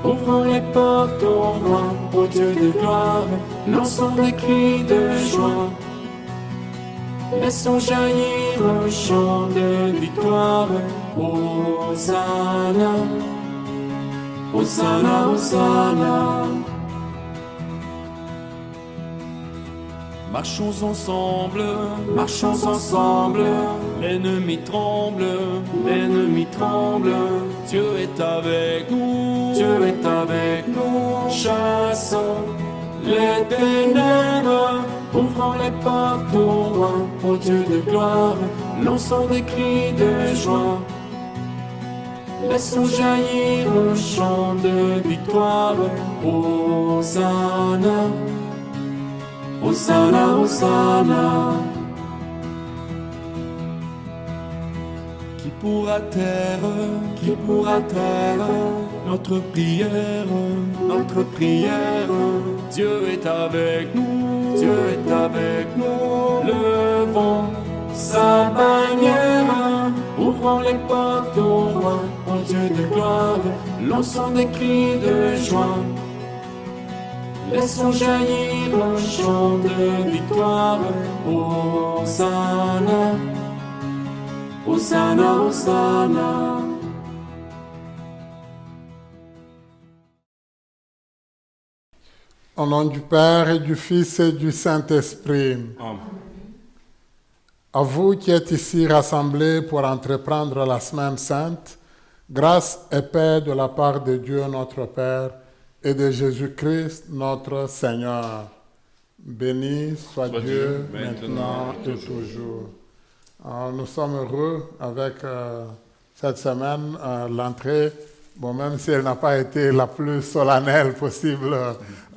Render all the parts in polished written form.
Ouvrons les portes au roi, au Dieu de gloire, lançons des cris de joie. Laissons jaillir un chant de victoire. Hosanna, Hosanna, Hosanna. Marchons ensemble, l'ennemi tremble, Dieu est avec nous, chassons les ténèbres, ouvrons les portes au roi, au Dieu de gloire, lançons des cris de joie. Laissons jaillir un chant de victoire, Hosanna, Hosanna, Hosanna. Qui pourra taire notre prière, Dieu est avec nous, levons sa bannière, ouvrons les portes au roi, au Dieu de gloire, lançons des cris de joie. Laissons jaillir un chant de victoire, Hosanna, Hosanna, Hosanna. Au nom du Père et du Fils et du Saint-Esprit. Amen. À vous qui êtes ici rassemblés pour entreprendre la Semaine Sainte, grâce et paix de la part de Dieu notre Père et de Jésus-Christ notre Seigneur. Béni soit Dieu maintenant et toujours. Nous sommes heureux avec cette semaine, l'entrée, même si elle n'a pas été la plus solennelle possible,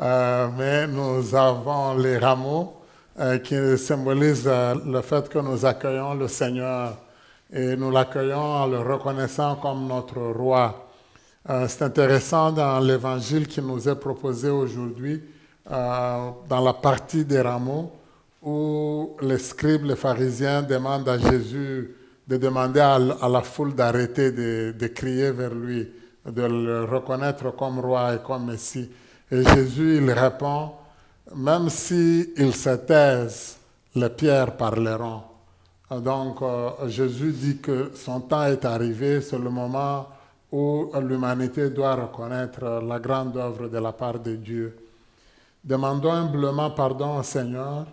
mais nous avons les rameaux qui symbolisent le fait que nous accueillons le Seigneur et nous l'accueillons en le reconnaissant comme notre roi. C'est intéressant dans l'évangile qui nous est proposé aujourd'hui, dans la partie des rameaux, où les scribes, les pharisiens demandent à Jésus de demander à la foule d'arrêter de crier vers lui, de le reconnaître comme roi et comme Messie. Et Jésus, il répond, même s'ils se taisent, les pierres parleront. Donc Jésus dit que son temps est arrivé, c'est le moment où l'humanité doit reconnaître la grande œuvre de la part de Dieu. Demandons humblement pardon au Seigneur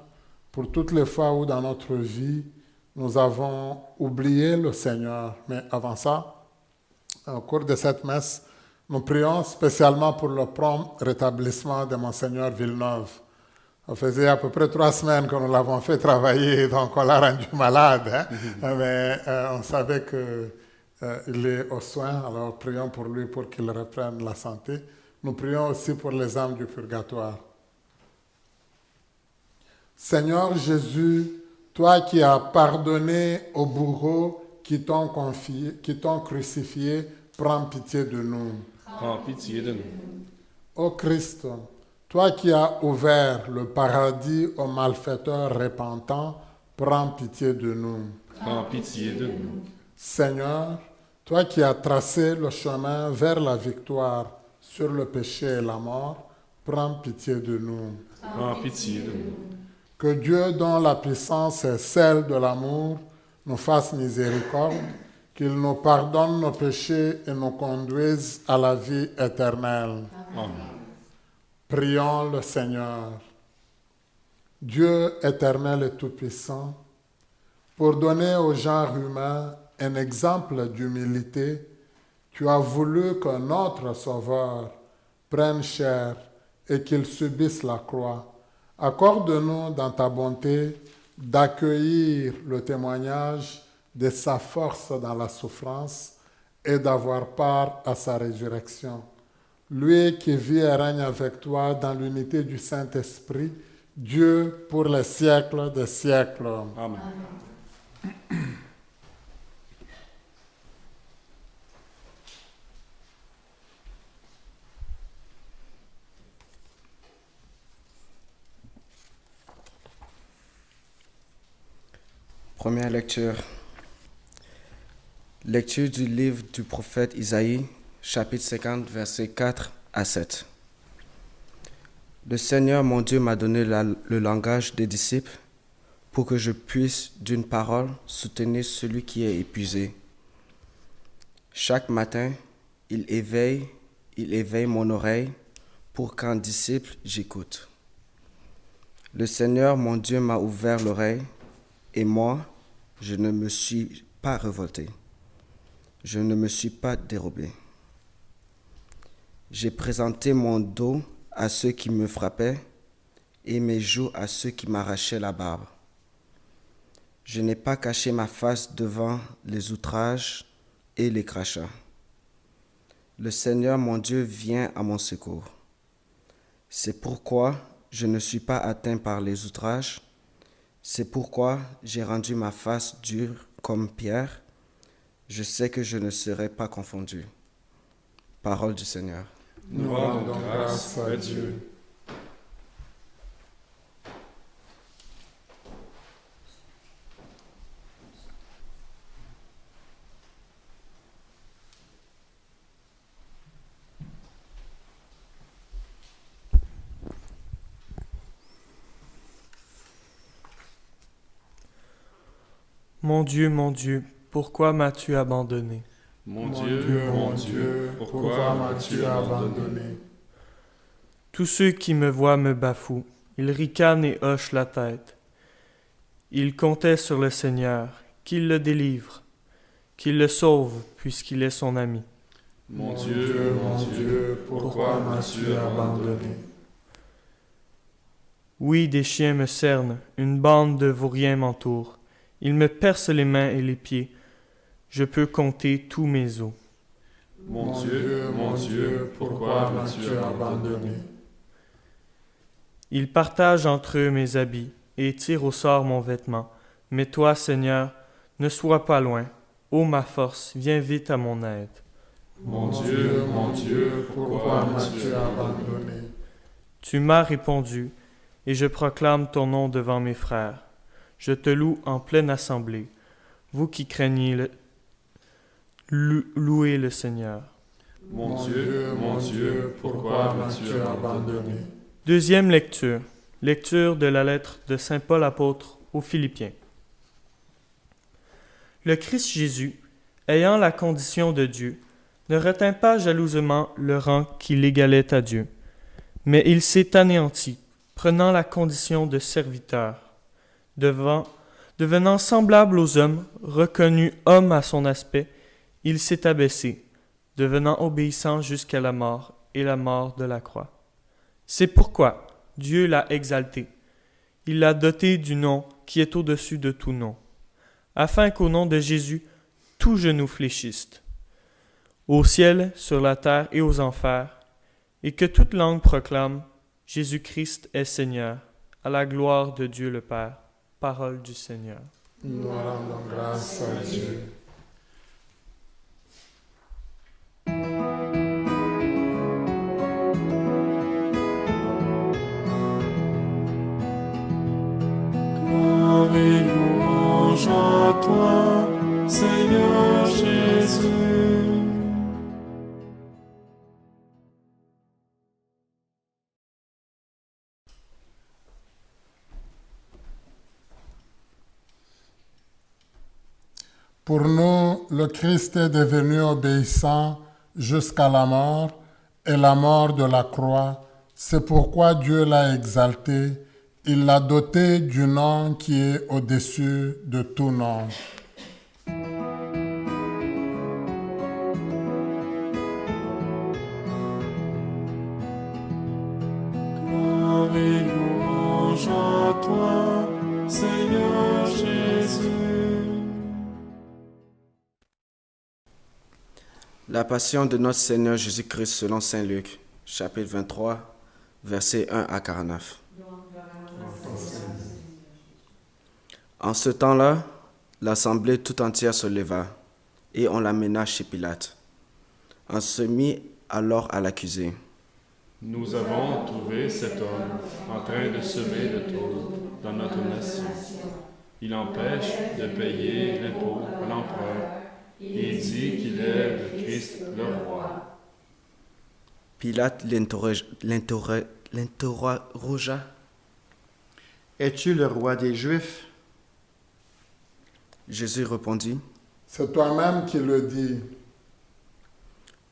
pour toutes les fois où dans notre vie, nous avons oublié le Seigneur. Mais avant ça, au cours de cette messe, nous prions spécialement pour le prompt rétablissement de Monseigneur Villeneuve. Ça faisait à peu près 3 semaines que nous l'avons fait travailler, donc on l'a rendu malade. Mais on savait qu'il est aux soins, alors prions pour lui pour qu'il reprenne la santé. Nous prions aussi pour les âmes du purgatoire. Seigneur Jésus, toi qui as pardonné aux bourreaux qui t'ont crucifié, prends pitié de nous. Prends pitié de nous. Ô Christ, toi qui as ouvert le paradis aux malfaiteurs repentants, prends pitié de nous. Prends pitié de nous. Seigneur, toi qui as tracé le chemin vers la victoire sur le péché et la mort, prends pitié de nous. Prends pitié de nous. Que Dieu, dont la puissance est celle de l'amour, nous fasse miséricorde, qu'il nous pardonne nos péchés et nous conduise à la vie éternelle. Amen. Prions le Seigneur. Dieu éternel et tout-puissant, pour donner au genre humain un exemple d'humilité, tu as voulu que notre Sauveur prenne chair et qu'il subisse la croix. Accorde-nous dans ta bonté d'accueillir le témoignage de sa force dans la souffrance et d'avoir part à sa résurrection. Lui qui vit et règne avec toi dans l'unité du Saint-Esprit, Dieu pour les siècles des siècles. Amen. Première lecture. Lecture du livre du prophète Isaïe, chapitre 50, versets 4 à 7. Le Seigneur mon Dieu m'a donné le langage des disciples pour que je puisse d'une parole soutenir celui qui est épuisé. Chaque matin, il éveille mon oreille pour qu'en disciple j'écoute. Le Seigneur mon Dieu m'a ouvert l'oreille et moi, je ne me suis pas révolté. Je ne me suis pas dérobé. J'ai présenté mon dos à ceux qui me frappaient et mes joues à ceux qui m'arrachaient la barbe. Je n'ai pas caché ma face devant les outrages et les crachats. Le Seigneur mon Dieu vient à mon secours. C'est pourquoi je ne suis pas atteint par les outrages. C'est pourquoi j'ai rendu ma face dure comme pierre. Je sais que je ne serai pas confondu. Parole du Seigneur. Nous rendons grâce à Dieu. Mon Dieu, pourquoi m'as-tu abandonné? Mon Dieu, pourquoi m'as-tu abandonné? Tous ceux qui me voient me bafouent, ils ricanent et hochent la tête. Ils comptaient sur le Seigneur, qu'il le délivre, qu'il le sauve, puisqu'il est son ami. Mon Dieu, pourquoi m'as-tu abandonné? Oui, des chiens me cernent, une bande de vauriens m'entoure. Ils me percent les mains et les pieds. Je peux compter tous mes os. Mon Dieu, pourquoi m'as-tu abandonné? Ils partagent entre eux mes habits et tirent au sort mon vêtement. Mais toi, Seigneur, ne sois pas loin. Ô ma force, viens vite à mon aide. Mon Dieu, pourquoi m'as-tu abandonné? Tu m'as répondu, et je proclame ton nom devant mes frères. Je te loue en pleine assemblée. Vous qui craignez louez le Seigneur. Mon Dieu, pourquoi m'as-tu abandonné? Deuxième lecture. Lecture de la lettre de saint Paul apôtre aux Philippiens. Le Christ Jésus, ayant la condition de Dieu, ne retint pas jalousement le rang qui l'égalait à Dieu, mais il s'est anéanti, prenant la condition de serviteur. Devenant semblable aux hommes, reconnu homme à son aspect, il s'est abaissé, devenant obéissant jusqu'à la mort et la mort de la croix. C'est pourquoi Dieu l'a exalté. Il l'a doté du nom qui est au-dessus de tout nom, afin qu'au nom de Jésus, tout genou fléchisse, au ciel, sur la terre et aux enfers, et que toute langue proclame Jésus-Christ est Seigneur, à la gloire de Dieu le Père. Parole du Seigneur. Nous rendons grâce à Dieu. Gloire et louange à toi, Seigneur Jésus. Pour nous, le Christ est devenu obéissant jusqu'à la mort et la mort de la croix. C'est pourquoi Dieu l'a exalté. Il l'a doté du nom qui est au-dessus de tout nom. Gloire et louange à toi, Seigneur Jésus. La passion de notre Seigneur Jésus-Christ selon saint Luc, chapitre 23, versets 1 à 49. En ce temps-là, l'assemblée tout entière se leva, et on l'amena chez Pilate. On se mit alors à l'accuser. Nous avons trouvé cet homme en train de semer le trouble dans notre nation. Il empêche de payer l'impôt à l'empereur et dit qu'il est le Christ, le roi. Pilate l'interrogea. Es-tu le roi des Juifs? Jésus répondit. C'est toi-même qui le dis.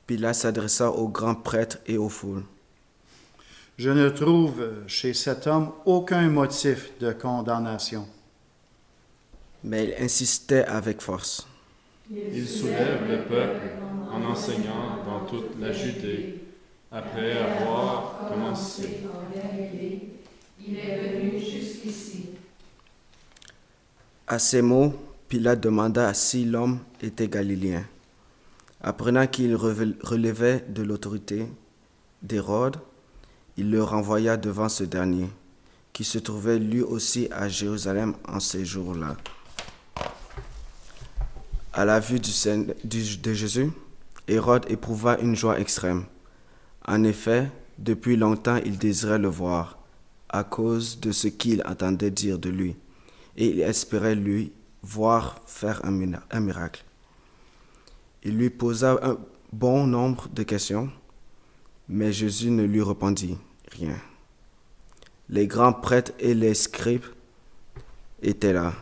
Pilate s'adressa aux grands prêtres et aux foules. Je ne trouve chez cet homme aucun motif de condamnation. Mais il insistait avec force. Il soulève le peuple en enseignant dans toute la Judée, après avoir commencé. À ces mots, Pilate demanda si l'homme était galiléen. Apprenant qu'il relevait de l'autorité d'Hérode, il le renvoya devant ce dernier, qui se trouvait lui aussi à Jérusalem en ces jours-là. À la vue de Jésus, Hérode éprouva une joie extrême. En effet, depuis longtemps il désirait le voir, à cause de ce qu'il entendait dire de lui, et il espérait lui voir faire un miracle. Il lui posa un bon nombre de questions, mais Jésus ne lui répondit rien. Les grands prêtres et les scribes étaient là,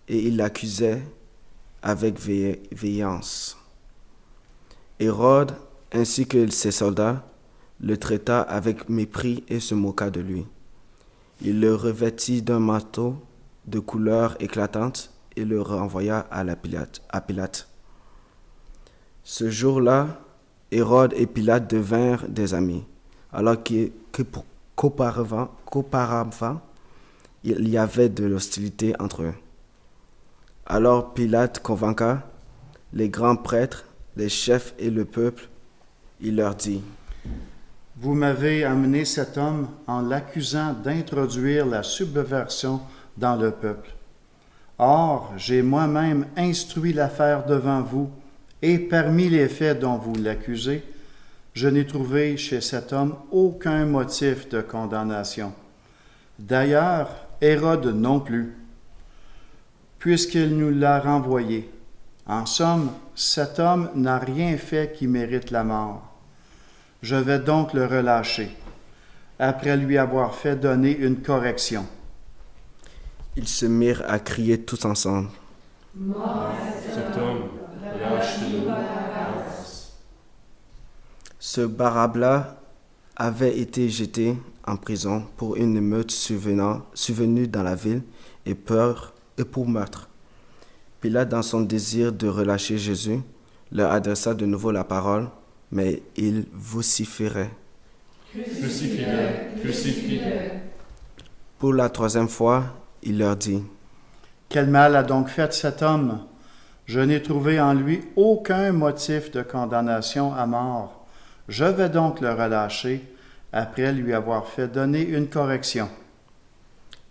et ils l'accusaient avec véhémence. Hérode, ainsi que ses soldats, le traita avec mépris et se moqua de lui. Il le revêtit d'un manteau de couleur éclatante et le renvoya à Pilate. Ce jour-là, Hérode et Pilate devinrent des amis, alors qu'auparavant, il y avait de l'hostilité entre eux. Alors Pilate convoqua les grands prêtres, les chefs et le peuple. Il leur dit: Vous m'avez amené cet homme en l'accusant d'introduire la subversion dans le peuple. Or, j'ai moi-même instruit l'affaire devant vous, et parmi les faits dont vous l'accusez, je n'ai trouvé chez cet homme aucun motif de condamnation. D'ailleurs, Hérode non plus, puisqu'il nous l'a renvoyé. En somme, cet homme n'a rien fait qui mérite la mort. Je vais donc le relâcher, après lui avoir fait donner une correction. Ils se mirent à crier tous ensemble: Cet homme, lâchez-le. Ce Barabbas avait été jeté en prison pour une émeute survenue dans la ville et pour meurtre. Pilate, dans son désir de relâcher Jésus, leur adressa de nouveau la parole, mais ils vociféraient. Crucifie-le, crucifie-le. Pour la troisième fois, il leur dit: Quel mal a donc fait cet homme? Je n'ai trouvé en lui aucun motif de condamnation à mort. Je vais donc le relâcher, après lui avoir fait donner une correction.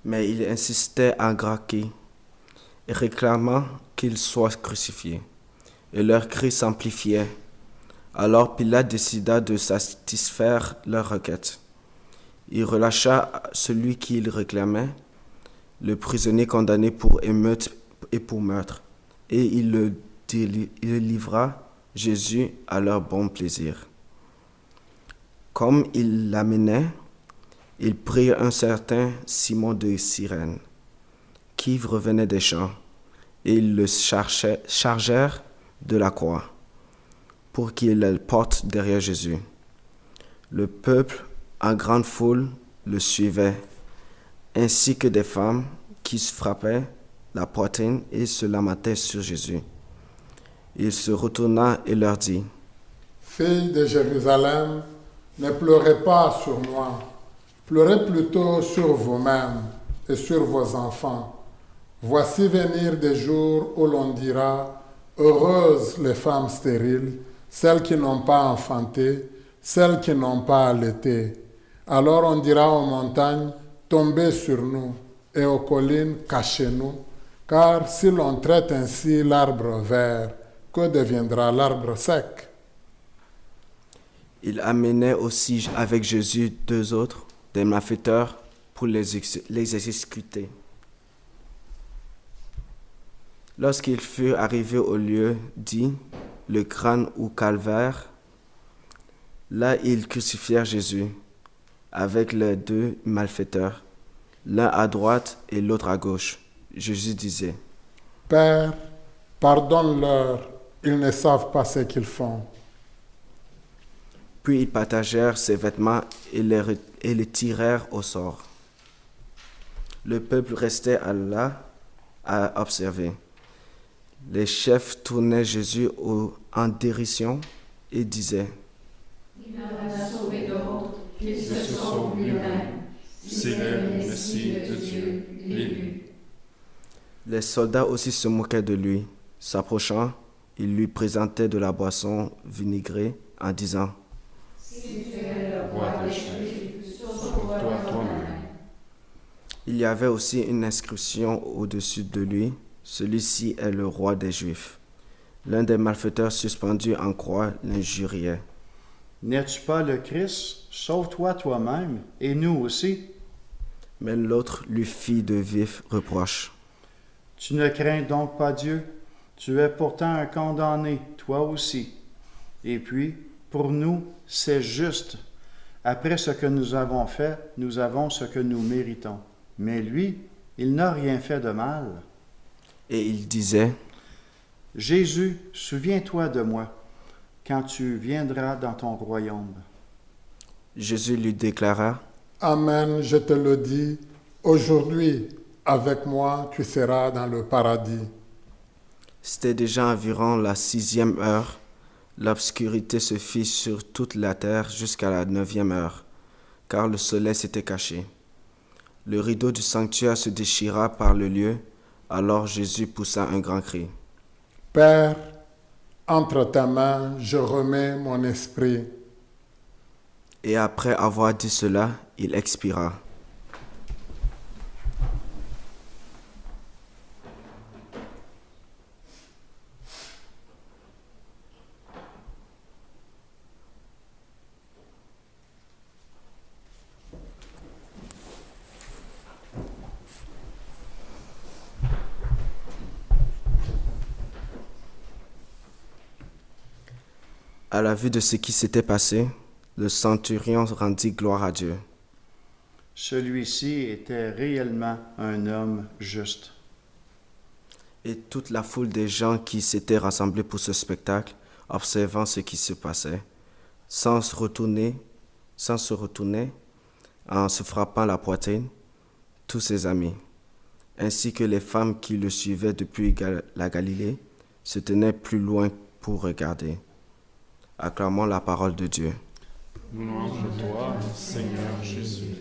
Mais il insistait à Gracchus, réclamant qu'il soit crucifié. Et leurs cris s'amplifiaient. Alors Pilate décida de satisfaire leur requête. Il relâcha celui qu'il réclamait, le prisonnier condamné pour émeute et pour meurtre, et il livra Jésus à leur bon plaisir. Comme il l'amenait, ils prirent un certain Simon de Cyrène, qui revenait des champs, et ils le chargèrent de la croix, pour qu'il le porte derrière Jésus. Le peuple, en grande foule, le suivait, ainsi que des femmes qui se frappaient la poitrine et se lamentaient sur Jésus. Il se retourna et leur dit: Filles de Jérusalem, ne pleurez pas sur moi, pleurez plutôt sur vous-mêmes et sur vos enfants. Voici venir des jours où l'on dira: heureuses les femmes stériles, celles qui n'ont pas enfanté, celles qui n'ont pas allaité. Alors on dira aux montagnes: tombez sur nous, et aux collines: cachez-nous. Car si l'on traite ainsi l'arbre vert, que deviendra l'arbre sec? Il amenait aussi avec Jésus 2 autres, des malfaiteurs, pour les exécuter. Lorsqu'ils furent arrivés au lieu dit, le crâne ou calvaire, Là, ils crucifièrent Jésus avec les deux malfaiteurs, l'un à droite et l'autre à gauche. Jésus disait, « Père, pardonne-leur, ils ne savent pas ce qu'ils font. » Puis ils partagèrent ses vêtements et les tirèrent au sort. Le peuple restait là à observer. Les chefs tournaient Jésus en dérision et disaient, Il se sauve lui-même. C'est le Messie de Dieu, l'élu. Les soldats aussi se moquaient de lui. S'approchant, ils lui présentaient de la boisson vinaigrée en disant, Roi des chefs, sauve-toi toi-même. Il y avait aussi une inscription au-dessus de lui, celui-ci est le roi des Juifs. L'un des malfaiteurs suspendus en croix l'injuriait. N'es-tu pas le Christ? Sauve-toi toi-même, et nous aussi. Mais l'autre lui fit de vifs reproches. Tu ne crains donc pas Dieu? Tu es pourtant un condamné, toi aussi. Et puis, pour nous, c'est juste. Après ce que nous avons fait, nous avons ce que nous méritons. Mais lui, il n'a rien fait de mal. Et il disait, Jésus, souviens-toi de moi quand tu viendras dans ton royaume. Jésus lui déclara, Amen, je te le dis, aujourd'hui, avec moi, tu seras dans le paradis. C'était déjà environ la 6e heure. L'obscurité se fit sur toute la terre jusqu'à la 9e heure, car le soleil s'était caché. Le rideau du sanctuaire se déchira par le lieu, alors Jésus poussa un grand cri. Père, entre tes mains, je remets mon esprit. Et après avoir dit cela, il expira. À la vue de ce qui s'était passé, le centurion rendit gloire à Dieu. Celui-ci était réellement un homme juste. Et toute la foule des gens qui s'étaient rassemblés pour ce spectacle, observant ce qui se passait, sans se retourner, en se frappant la poitrine, tous ses amis, ainsi que les femmes qui le suivaient depuis la Galilée, se tenaient plus loin pour regarder. Acclamons la parole de Dieu. Nous louange toi, Seigneur Jésus.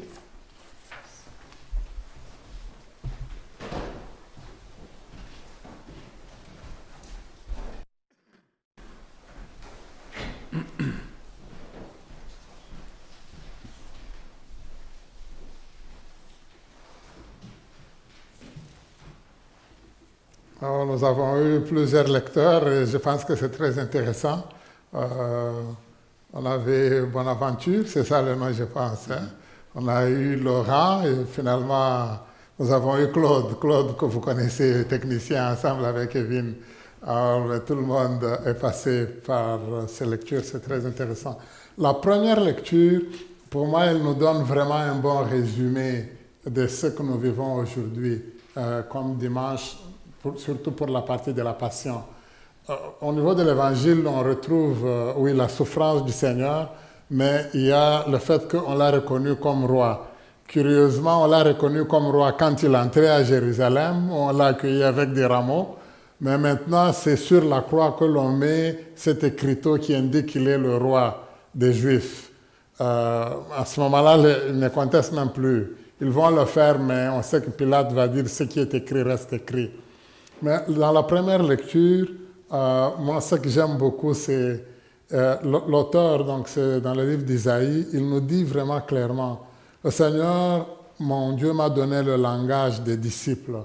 Alors, nous avons eu plusieurs lecteurs et je pense que c'est très intéressant. On avait Bonaventure, c'est ça le nom, je pense. Hein? On a eu Laurent et finalement, nous avons eu Claude. Claude, que vous connaissez, technicien ensemble avec Kevin. Alors, tout le monde est passé par ces lectures, c'est très intéressant. La première lecture, pour moi, elle nous donne vraiment un bon résumé de ce que nous vivons aujourd'hui, comme dimanche, surtout pour la partie de la Passion. Au niveau de l'Évangile, on retrouve, oui, la souffrance du Seigneur, mais il y a le fait qu'on l'a reconnu comme roi. Curieusement, on l'a reconnu comme roi quand il entrait à Jérusalem, on l'a accueilli avec des rameaux, mais maintenant, c'est sur la croix que l'on met cet écriteau qui indique qu'il est le roi des Juifs. À ce moment-là, ils ne contestent même plus. Ils vont le faire, mais on sait que Pilate va dire ce qui est écrit reste écrit. Mais dans la première lecture, moi, ce que j'aime beaucoup, c'est l'auteur, donc c'est dans le livre d'Isaïe, il nous dit vraiment clairement, le Seigneur, mon Dieu, m'a donné le langage des disciples.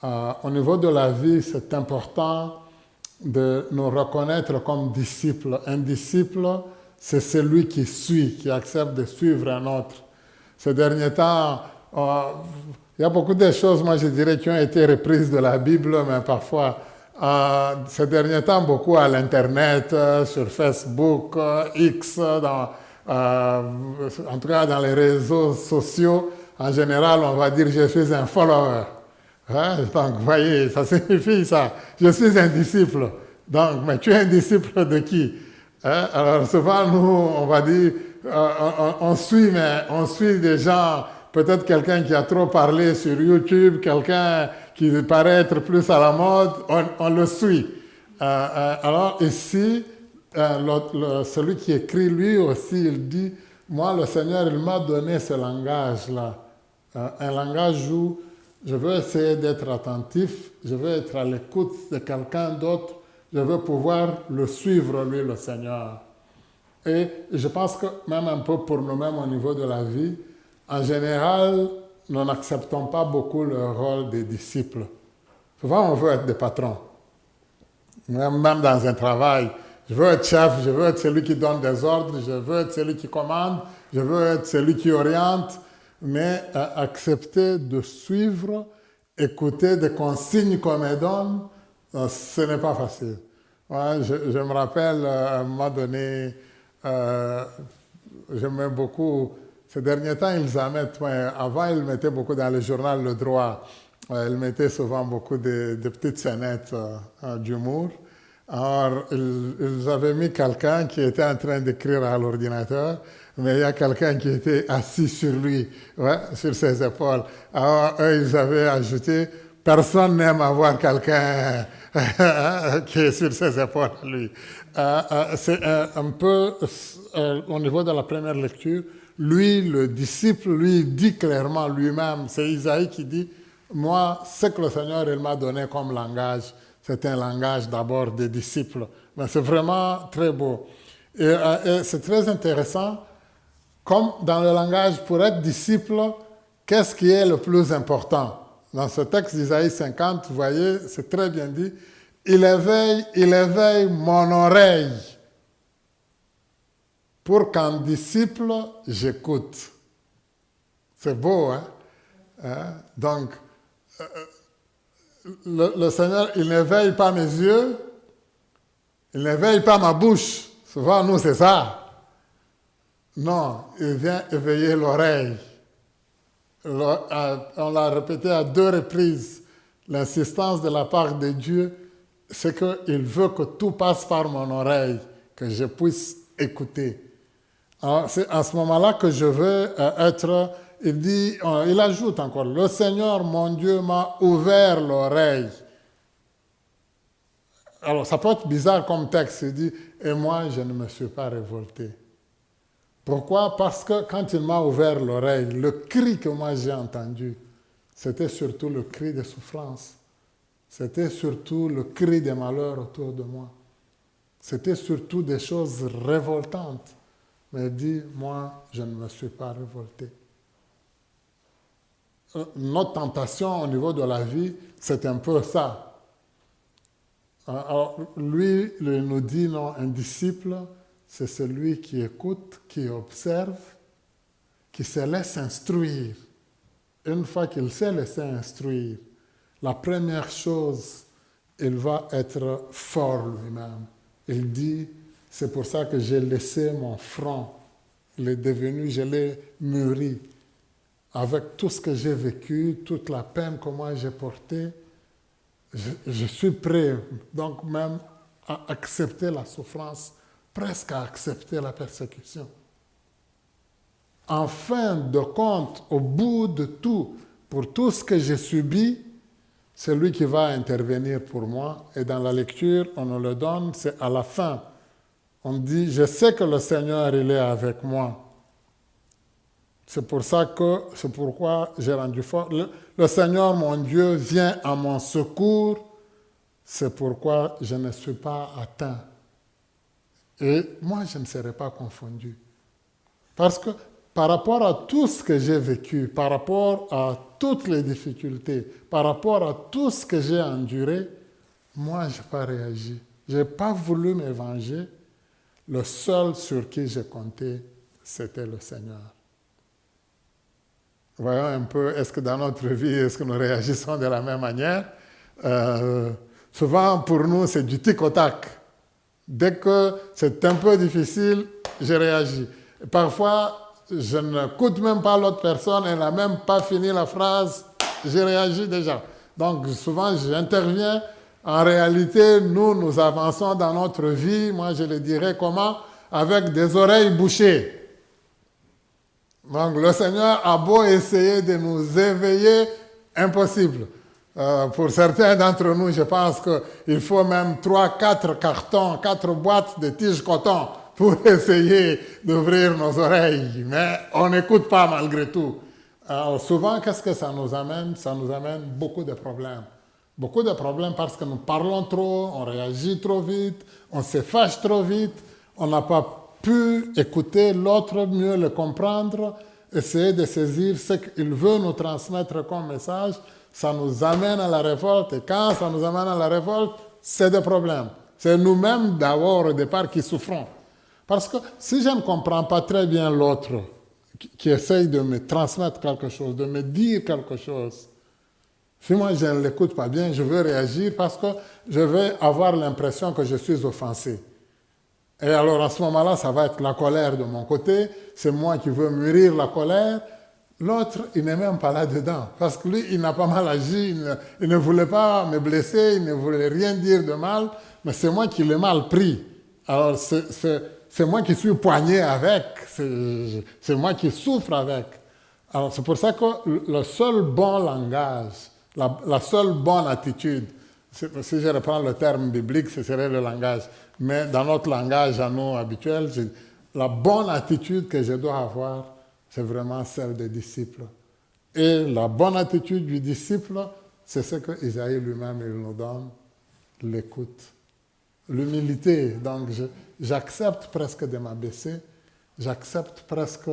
Au niveau de la vie, c'est important de nous reconnaître comme disciples. Un disciple, c'est celui qui suit, qui accepte de suivre un autre. Ces derniers temps, il y a beaucoup de choses, moi je dirais, qui ont été reprises de la Bible, mais parfois ces derniers temps beaucoup à l'Internet, sur Facebook, X, en tout cas dans les réseaux sociaux. En général, on va dire je suis un follower. Hein? Donc, vous voyez, ça signifie ça. Je suis un disciple. Donc, mais tu es un disciple de qui? Hein? Alors, souvent, nous, on va dire, on suit des gens, peut-être quelqu'un qui a trop parlé sur YouTube, quelqu'un qui paraît être plus à la mode, on le suit. Alors, ici, celui qui écrit, lui aussi, il dit, moi, le Seigneur, il m'a donné ce langage-là. Un langage où je veux essayer d'être attentif, je veux être à l'écoute de quelqu'un d'autre, je veux pouvoir le suivre, lui, le Seigneur. Et je pense que même un peu pour nous-mêmes au niveau de la vie, en général, nous n'acceptons pas beaucoup le rôle des disciples. Souvent, on veut être des patrons. Même dans un travail, je veux être chef, je veux être celui qui donne des ordres, je veux être celui qui commande, je veux être celui qui oriente, mais accepter de suivre, écouter des consignes qu'on me donne, ce n'est pas facile. Ouais, je me rappelle, à un moment donné, j'aimais beaucoup, ces derniers temps, ils en mettent, avant, ils mettaient beaucoup dans le journal Le Droit. Ils mettaient souvent beaucoup de petites scénettes d'humour. Alors, ils avaient mis quelqu'un qui était en train d'écrire à l'ordinateur, mais il y a quelqu'un qui était assis sur lui, sur ses épaules. Alors, eux, ils avaient ajouté, personne n'aime avoir quelqu'un qui est sur ses épaules, lui. C'est un peu, au niveau de la première lecture, lui, le disciple, lui, dit clairement lui-même, c'est Isaïe qui dit, moi, ce que le Seigneur il m'a donné comme langage, c'est un langage d'abord des disciples. Mais c'est vraiment très beau. Et c'est très intéressant, comme dans le langage, pour être disciple, qu'est-ce qui est le plus important? Dans ce texte d'Isaïe 50, vous voyez, c'est très bien dit, il éveille mon oreille pour qu'en disciple, j'écoute. C'est beau, hein? Donc, le Seigneur, il n'éveille pas mes yeux, il n'éveille pas ma bouche. Souvent, nous, c'est ça. Non, il vient éveiller l'oreille. On l'a répété à 2 reprises. L'insistance de la part de Dieu, c'est qu'il veut que tout passe par mon oreille, que je puisse écouter. Alors, c'est à ce moment-là que je veux être... Il ajoute encore, le Seigneur, mon Dieu, m'a ouvert l'oreille. Alors, ça peut être bizarre comme texte. Il dit, et moi, je ne me suis pas révolté. Pourquoi? Parce que quand il m'a ouvert l'oreille, le cri que moi j'ai entendu, c'était surtout le cri de souffrance. C'était surtout le cri des malheurs autour de moi. C'était surtout des choses révoltantes. Mais il dit, moi, je ne me suis pas révolté. Notre tentation au niveau de la vie, c'est un peu ça. Alors, lui, il nous dit, non, un disciple, c'est celui qui écoute, qui observe, qui se laisse instruire. Une fois qu'il s'est laissé instruire, la première chose, il va être fort lui-même. Il dit, c'est pour ça que j'ai laissé mon front. Il est devenu, je l'ai mûri. Avec tout ce que j'ai vécu, toute la peine que moi j'ai portée, je suis prêt, donc même à accepter la souffrance, presque à accepter la persécution. En fin de compte, au bout de tout, pour tout ce que j'ai subi, c'est lui qui va intervenir pour moi. Et dans la lecture, on nous le donne, c'est à la fin. On dit, je sais que le Seigneur, il est avec moi. C'est pourquoi j'ai rendu fort. Le Seigneur, mon Dieu, vient à mon secours. C'est pourquoi je ne suis pas atteint. Et moi, je ne serai pas confondu. Parce que par rapport à tout ce que j'ai vécu, par rapport à toutes les difficultés, par rapport à tout ce que j'ai enduré, moi, je n'ai pas réagi. Je n'ai pas voulu me venger. Le seul sur qui j'ai compté, c'était le Seigneur. Voyons un peu, est-ce que dans notre vie, est-ce que nous réagissons de la même manière? Souvent, pour nous, c'est du tic au tac. Dès que c'est un peu difficile, je réagis. Et parfois, je n'écoute même pas l'autre personne, elle n'a même pas fini la phrase, je réagis déjà. Donc, souvent, j'interviens. En réalité, nous avançons dans notre vie, moi je le dirais comment, avec des oreilles bouchées. Donc, le Seigneur a beau essayer de nous éveiller, impossible. Pour certains d'entre nous, je pense qu'il faut même 3, 4 cartons, 4 boîtes de tiges coton pour essayer d'ouvrir nos oreilles. Mais on n'écoute pas malgré tout. Alors souvent, qu'est-ce que ça nous amène? Ça nous amène beaucoup de problèmes. Beaucoup de problèmes parce que nous parlons trop, on réagit trop vite, on se fâche trop vite, on n'a pas pu écouter l'autre, mieux le comprendre, essayer de saisir ce qu'il veut nous transmettre comme message. Ça nous amène à la révolte. Et quand ça nous amène à la révolte, c'est des problèmes. C'est nous-mêmes d'abord au départ qui souffrons. Parce que si je ne comprends pas très bien l'autre qui essaye de me transmettre quelque chose, de me dire quelque chose, si moi je ne l'écoute pas bien, je veux réagir parce que je vais avoir l'impression que je suis offensé. Et alors à ce moment-là, ça va être la colère de mon côté, c'est moi qui veux mûrir la colère. L'autre, il n'est même pas là-dedans, parce que lui, il n'a pas mal agi, il ne voulait pas me blesser, il ne voulait rien dire de mal, mais c'est moi qui l'ai mal pris. Alors, c'est moi qui suis poigné avec, c'est moi qui souffre avec. Alors, c'est pour ça que le seul bon langage, la seule bonne attitude, si je reprends le terme biblique, ce serait le langage, mais dans notre langage à nous habituel, la bonne attitude que je dois avoir, c'est vraiment celle des disciples. Et la bonne attitude du disciple, c'est ce que Isaïe lui-même il nous donne, l'écoute. L'humilité. Donc, j'accepte presque de m'abaisser, j'accepte presque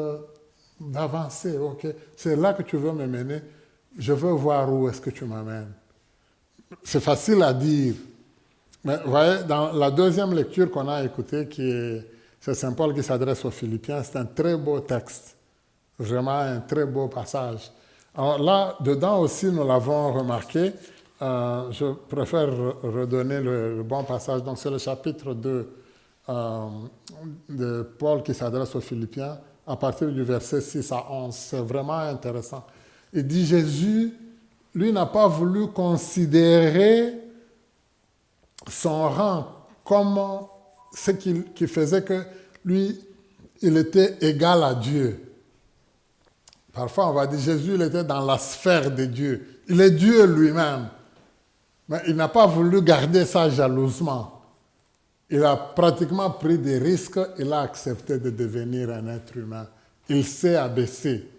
d'avancer. Ok, c'est là que tu veux me mener, je veux voir où est-ce que tu m'amènes. C'est facile à dire. Mais vous voyez, dans la deuxième lecture qu'on a écoutée, c'est Saint Paul qui s'adresse aux Philippiens, c'est un très beau texte. Vraiment un très beau passage. Alors là, dedans aussi, nous l'avons remarqué. Je préfère redonner le bon passage. Donc, c'est le chapitre 2 de Paul qui s'adresse aux Philippiens, à partir du verset 6 à 11. C'est vraiment intéressant. Il dit, Jésus, lui, n'a pas voulu considérer son rang comme ce qui faisait que lui, il était égal à Dieu. Parfois, on va dire Jésus, il était dans la sphère de Dieu. Il est Dieu lui-même. Mais il n'a pas voulu garder ça jalousement. Il a pratiquement pris des risques. Il a accepté de devenir un être humain. Il s'est abaissé.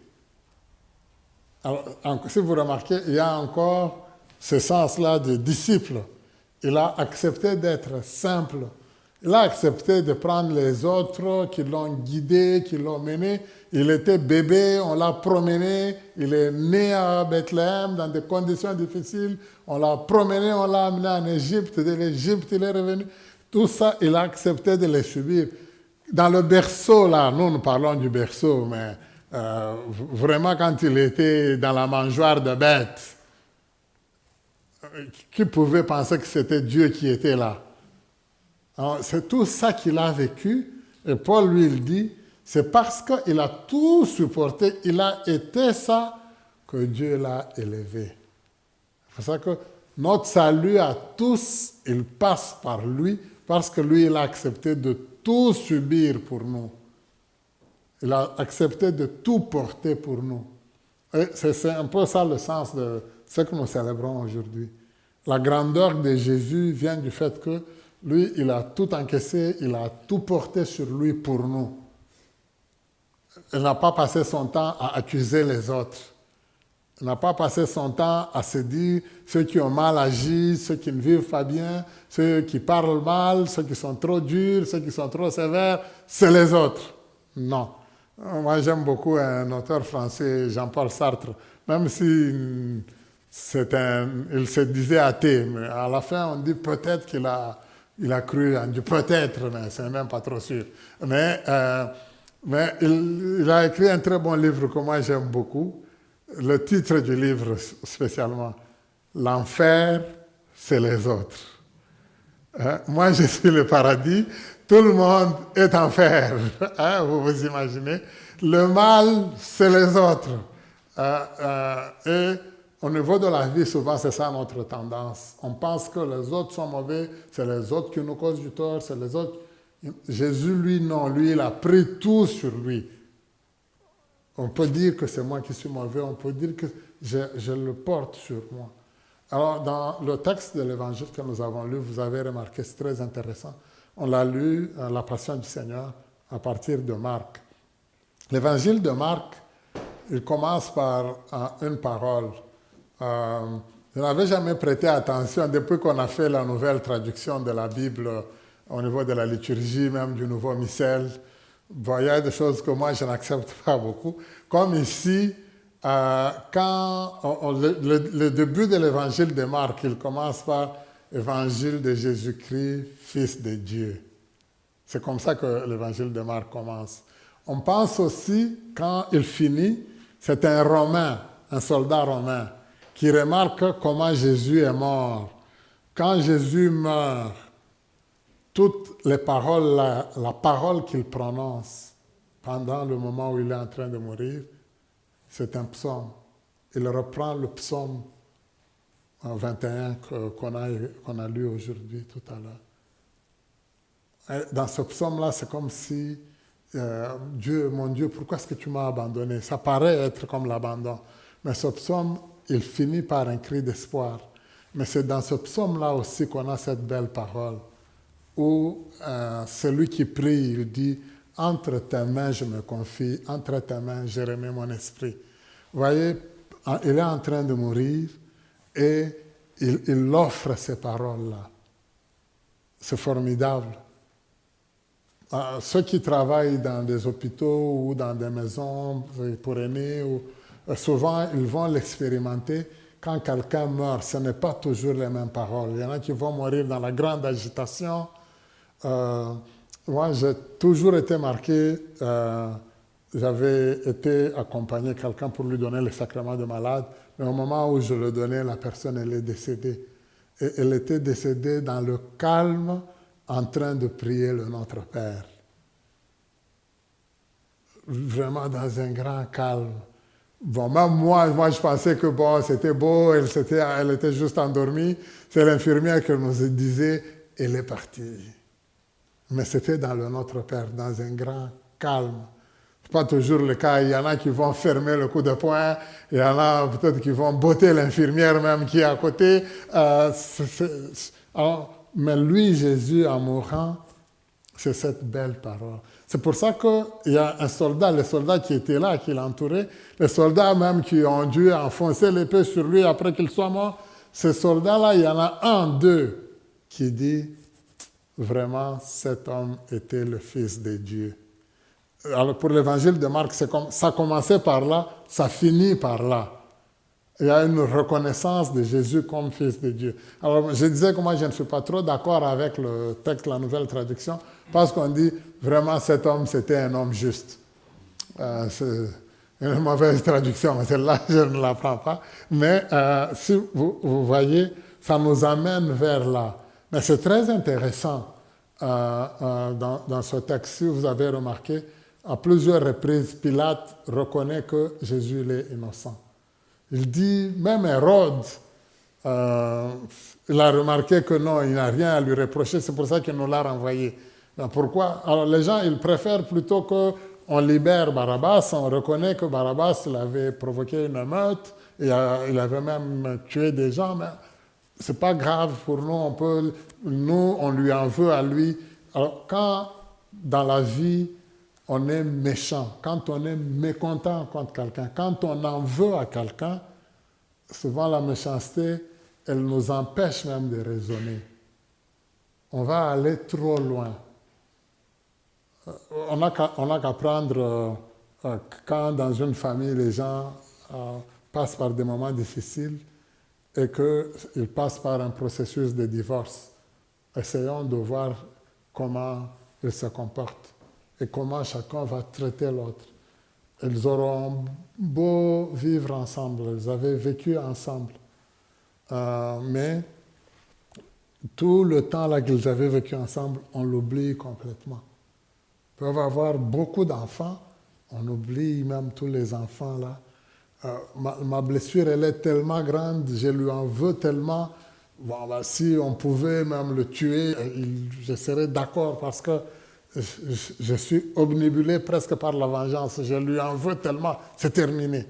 Alors, si vous remarquez, il y a encore ce sens-là de disciple. Il a accepté d'être simple. Il a accepté de prendre les autres qui l'ont guidé, qui l'ont mené. Il était bébé, on l'a promené. Il est né à Bethléem dans des conditions difficiles. On l'a promené, on l'a amené en Égypte. De l'Égypte, il est revenu. Tout ça, il a accepté de les subir. Dans le berceau, là, nous parlons du berceau, mais vraiment, quand il était dans la mangeoire de bêtes, qui pouvait penser que c'était Dieu qui était là? Alors, c'est tout ça qu'il a vécu. Et Paul, lui, il dit, c'est parce qu'il a tout supporté, il a été ça, que Dieu l'a élevé. C'est pour ça que notre salut à tous, il passe par lui, parce que lui, il a accepté de tout subir pour nous. Il a accepté de tout porter pour nous. Et c'est un peu ça le sens de ce que nous célébrons aujourd'hui. La grandeur de Jésus vient du fait que lui, il a tout encaissé, il a tout porté sur lui pour nous. Il n'a pas passé son temps à accuser les autres. Il n'a pas passé son temps à se dire ceux qui ont mal agi, ceux qui ne vivent pas bien, ceux qui parlent mal, ceux qui sont trop durs, ceux qui sont trop sévères, c'est les autres. Non. Moi, j'aime beaucoup un auteur français, Jean-Paul Sartre, même si il se disait athée, mais à la fin, on dit peut-être qu'il a cru en Dieu, peut-être, mais c'est même pas trop sûr. Mais il a écrit un très bon livre que moi j'aime beaucoup. Le titre du livre spécialement, L'enfer, c'est les autres. Moi, je suis le paradis. Tout le monde est enfer. Vous vous imaginez? Le mal, c'est les autres. Et au niveau de la vie, souvent, c'est ça notre tendance. On pense que les autres sont mauvais, c'est les autres qui nous causent du tort, c'est les autres. Jésus, lui, non. Lui, il a pris tout sur lui. On peut dire que c'est moi qui suis mauvais, on peut dire que je le porte sur moi. Alors, dans le texte de l'Évangile que nous avons lu, vous avez remarqué, c'est très intéressant. On l'a lu, la Passion du Seigneur, à partir de Marc. L'Évangile de Marc, il commence par une parole. Je n'avais jamais prêté attention depuis qu'on a fait la nouvelle traduction de la Bible au niveau de la liturgie, même du Nouveau Missel. Bon, il y a des choses que moi, je n'accepte pas beaucoup. Comme ici, quand le début de l'évangile de Marc, il commence par Évangile de Jésus-Christ, Fils de Dieu. C'est comme ça que l'évangile de Marc commence. On pense aussi, quand il finit, c'est un Romain, un soldat romain, qui remarque comment Jésus est mort. Quand Jésus meurt, toutes les paroles, la parole qu'il prononce pendant le moment où il est en train de mourir, c'est un psaume. Il reprend le psaume 21 qu'on a lu aujourd'hui, tout à l'heure. Dans ce psaume-là, c'est comme si, Dieu, mon Dieu, pourquoi est-ce que tu m'as abandonné? Ça paraît être comme l'abandon. Mais ce psaume, il finit par un cri d'espoir. Mais c'est dans ce psaume-là aussi qu'on a cette belle parole, où celui qui prie, il dit « Entre tes mains, je me confie, entre tes mains, je remets mon esprit. » Vous voyez, il est en train de mourir et il offre ces paroles-là. C'est formidable. Ceux qui travaillent dans des hôpitaux ou dans des maisons pour aînés, souvent, ils vont l'expérimenter. Quand quelqu'un meurt, ce n'est pas toujours les mêmes paroles. Il y en a qui vont mourir dans la grande agitation. Moi, j'ai toujours été marqué. J'avais été accompagner quelqu'un pour lui donner le sacrement de malade. Mais au moment où je le donnais, la personne, elle est décédée. Et elle était décédée dans le calme, en train de prier le Notre Père. Vraiment dans un grand calme. Bon, même moi, je pensais que bon, c'était beau, elle était juste endormie. C'est l'infirmière qui nous disait, elle est partie. Mais c'était dans le Notre Père, dans un grand calme. Ce n'est pas toujours le cas. Il y en a qui vont fermer le coup de poing, il y en a peut-être qui vont botter l'infirmière même qui est à côté. Mais lui, Jésus, en mourant, c'est cette belle parole. C'est pour ça qu'il y a un soldat, les soldats qui étaient là, qui l'entouraient, les soldats même qui ont dû enfoncer l'épée sur lui après qu'il soit mort, ces soldats-là, il y en a un d'eux qui dit, vraiment, cet homme était le Fils de Dieu. Alors pour l'évangile de Marc, ça commençait par là, ça finit par là. Il y a une reconnaissance de Jésus comme Fils de Dieu. Alors, je disais que moi, je ne suis pas trop d'accord avec le texte, la nouvelle traduction, parce qu'on dit, vraiment, cet homme, c'était un homme juste. C'est une mauvaise traduction, mais celle-là, je ne la prends pas. Mais si vous voyez, ça nous amène vers là. Mais c'est très intéressant dans ce texte. Si vous avez remarqué, à plusieurs reprises, Pilate reconnaît que Jésus il est innocent. Il dit, même Hérode, il a remarqué que non, il n'a rien à lui reprocher, c'est pour ça qu'il nous l'a renvoyé. Pourquoi? Alors les gens, ils préfèrent plutôt qu'on libère Barabbas, on reconnaît que Barabbas, il avait provoqué une émeute, il avait même tué des gens, mais ce n'est pas grave pour nous, on lui en veut à lui. Alors quand dans la vie, on est méchant, quand on est mécontent contre quelqu'un, quand on en veut à quelqu'un, souvent la méchanceté, elle nous empêche même de raisonner. On va aller trop loin. On n'a qu'à prendre quand dans une famille, les gens passent par des moments difficiles et qu'ils passent par un processus de divorce. Essayons de voir comment ils se comportent et comment chacun va traiter l'autre. Ils auront beau vivre ensemble, ils avaient vécu ensemble, mais tout le temps là qu'ils avaient vécu ensemble, on l'oublie complètement. Ils peuvent avoir beaucoup d'enfants, on oublie même tous les enfants là. Ma blessure, elle est tellement grande, je lui en veux tellement. Bon, si on pouvait même le tuer, je serais d'accord parce que je suis obnubilé presque par la vengeance. Je lui en veux tellement, c'est terminé.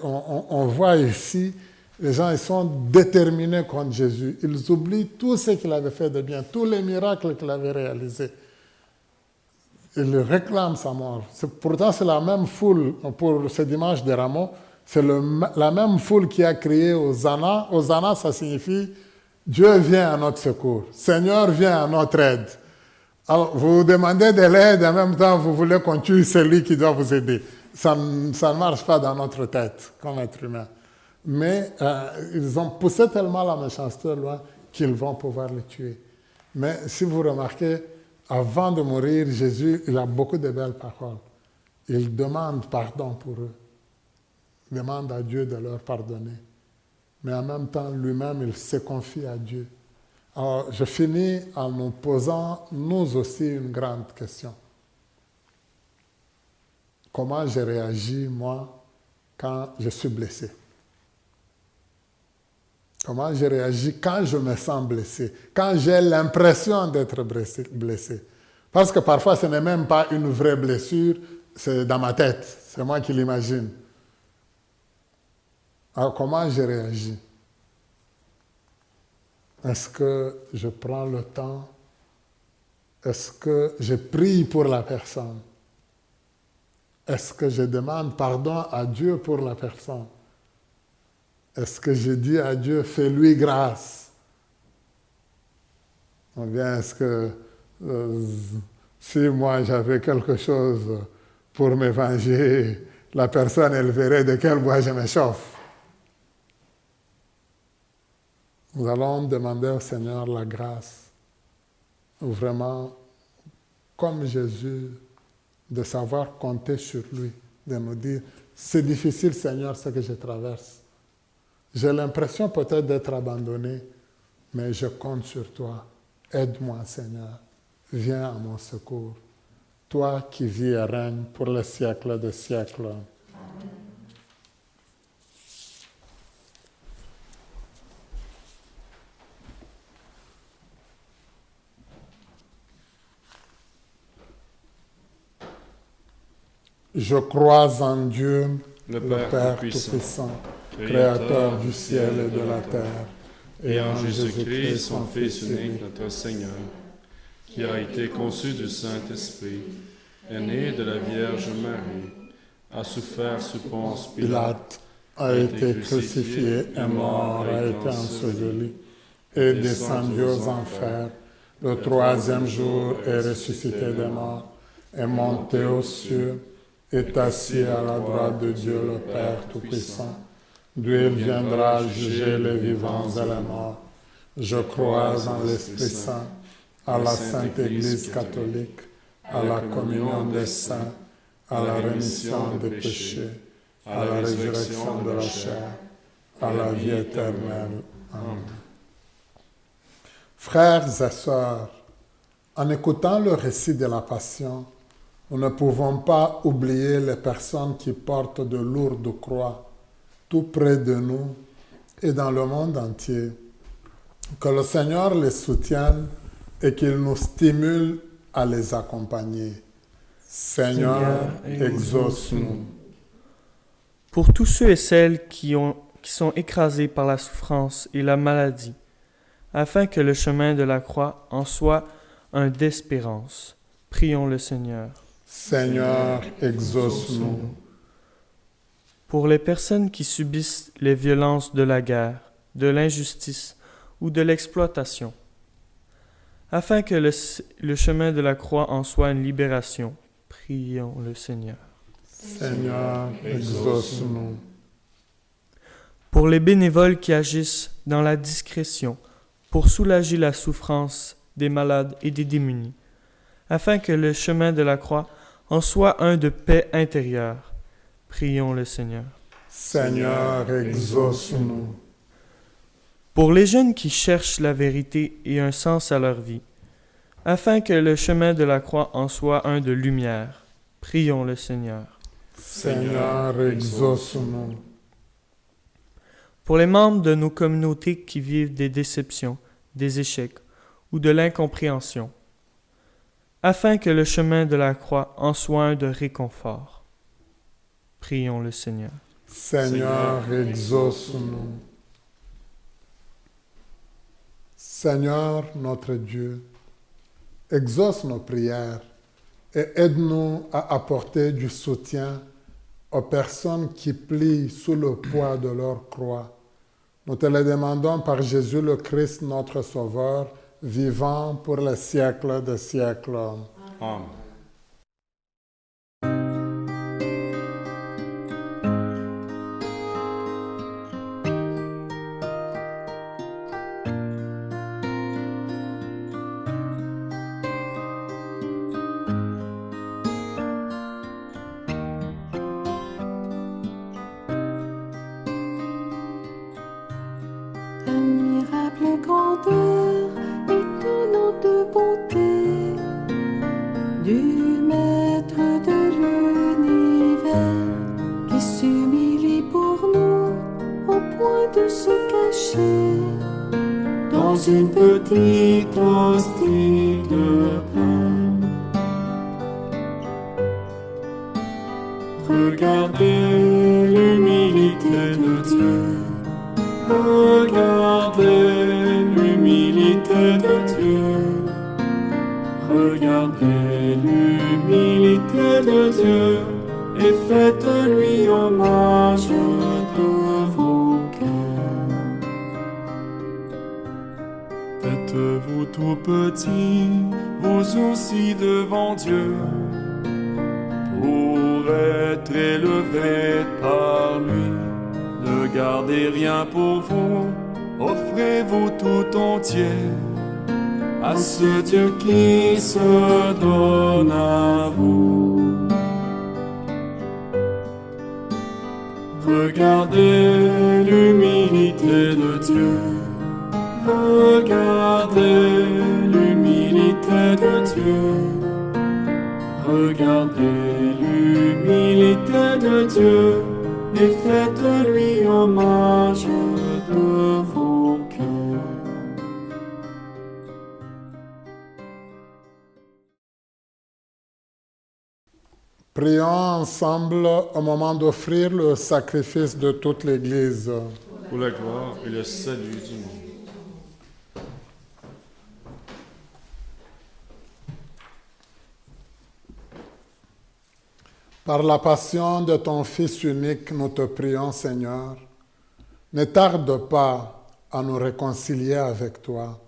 On voit ici, les gens ils sont déterminés contre Jésus. Ils oublient tout ce qu'il avait fait de bien, tous les miracles qu'il avait réalisés. Ils réclament sa mort. Pourtant, c'est la même foule, pour ce dimanche de Rameaux, c'est la même foule qui a crié Hosanna. Hosanna, ça signifie Dieu vient à notre secours. Seigneur vient à notre aide. Alors, vous demandez de l'aide et en même temps, vous voulez qu'on tue celui qui doit vous aider. Ça ne marche pas dans notre tête, comme être humain. Mais ils ont poussé tellement la méchanceté loin qu'ils vont pouvoir le tuer. Mais si vous remarquez, avant de mourir, Jésus, il a beaucoup de belles paroles. Il demande pardon pour eux. Il demande à Dieu de leur pardonner. Mais en même temps, lui-même, il se confie à Dieu. Alors, je finis en nous posant, nous aussi, une grande question. Comment je réagis, moi, quand je suis blessé? Comment je réagis quand je me sens blessé, quand j'ai l'impression d'être blessé. Parce que parfois, ce n'est même pas une vraie blessure, c'est dans ma tête, c'est moi qui l'imagine. Alors, comment je réagis? Est-ce que je prends le temps? Est-ce que je prie pour la personne? Est-ce que je demande pardon à Dieu pour la personne? Est-ce que je dis à Dieu, fais-lui grâce? Ou bien est-ce que si moi j'avais quelque chose pour me venger, la personne, elle verrait de quel bois je m'échauffe? Nous allons demander au Seigneur la grâce, vraiment, comme Jésus, de savoir compter sur lui, de nous dire, c'est difficile Seigneur ce que je traverse. J'ai l'impression peut-être d'être abandonné, mais je compte sur toi. Aide-moi Seigneur, viens à mon secours. Toi qui vis et règnes pour les siècles des siècles. Je crois en Dieu, le Père Père Tout-Puissant, Créateur du ciel et de la terre, et en Jésus-Christ, son Fils unique, notre Seigneur, qui a été conçu du Saint-Esprit, est né de la Vierge Marie, a souffert sous Ponce Pilate, a été crucifié, est mort, a été enseveli, et descendu aux enfers. Le troisième jour est ressuscité des morts, est monté aux cieux, est assis à la droite de Dieu le Père Tout-Puissant, d'où il viendra juger les vivants et les morts. Je crois en l'Esprit Saint, à la Sainte Église catholique, à la communion des saints, à la rémission des péchés, à la résurrection de la chair, à la vie éternelle. Amen. Frères et sœurs, en écoutant le récit de la Passion, nous ne pouvons pas oublier les personnes qui portent de lourdes croix tout près de nous et dans le monde entier. Que le Seigneur les soutienne et qu'il nous stimule à les accompagner. Seigneur, exauce-nous. Pour tous ceux et celles qui sont écrasés par la souffrance et la maladie, afin que le chemin de la croix en soit un d'espérance, prions le Seigneur. Seigneur, exauce-nous. Pour les personnes qui subissent les violences de la guerre, de l'injustice ou de l'exploitation, afin que le chemin de la croix en soit une libération, prions le Seigneur. Seigneur, exauce-nous. Pour les bénévoles qui agissent dans la discrétion, pour soulager la souffrance des malades et des démunis, afin que le chemin de la croix en soit un de paix intérieure. Prions le Seigneur. Seigneur, exauce-nous. pour les jeunes qui cherchent la vérité et un sens à leur vie, afin que le chemin de la croix en soit un de lumière. Prions le Seigneur. Seigneur, exauce-nous. Pour les membres de nos communautés qui vivent des déceptions, des échecs ou de l'incompréhension, afin que le chemin de la croix en soit un de réconfort. Prions le Seigneur. Seigneur, exauce-nous. Seigneur, notre Dieu, exauce nos prières et aide-nous à apporter du soutien aux personnes qui plient sous le poids de leur croix. Nous te le demandons par Jésus le Christ, notre Sauveur, vivant pour les siècles des siècles. Amen. Admirable grandeur, étonnante beauté du Maître de l'univers qui s'humilie pour nous au point de se cacher dans une petite hostie de pain. Regardez l'humilité de Dieu. Regardez l'humilité de Dieu. Regardez l'humilité de Dieu et faites-lui hommage de vos cœurs. Faites-vous tout petit, vos soucis devant Dieu, pour être élevé par lui. Ne gardez rien pour vous, offrez-vous tout entier à ce Dieu qui se donne à vous. Regardez l'humilité de Dieu. Regardez l'humilité de Dieu. Regardez l'humilité de Dieu et faites-lui hommage de vos cœurs. Prions ensemble au moment d'offrir le sacrifice de toute l'Église. Pour la gloire et le salut du monde. Par la passion de ton Fils unique, nous te prions, Seigneur, ne tarde pas à nous réconcilier avec toi.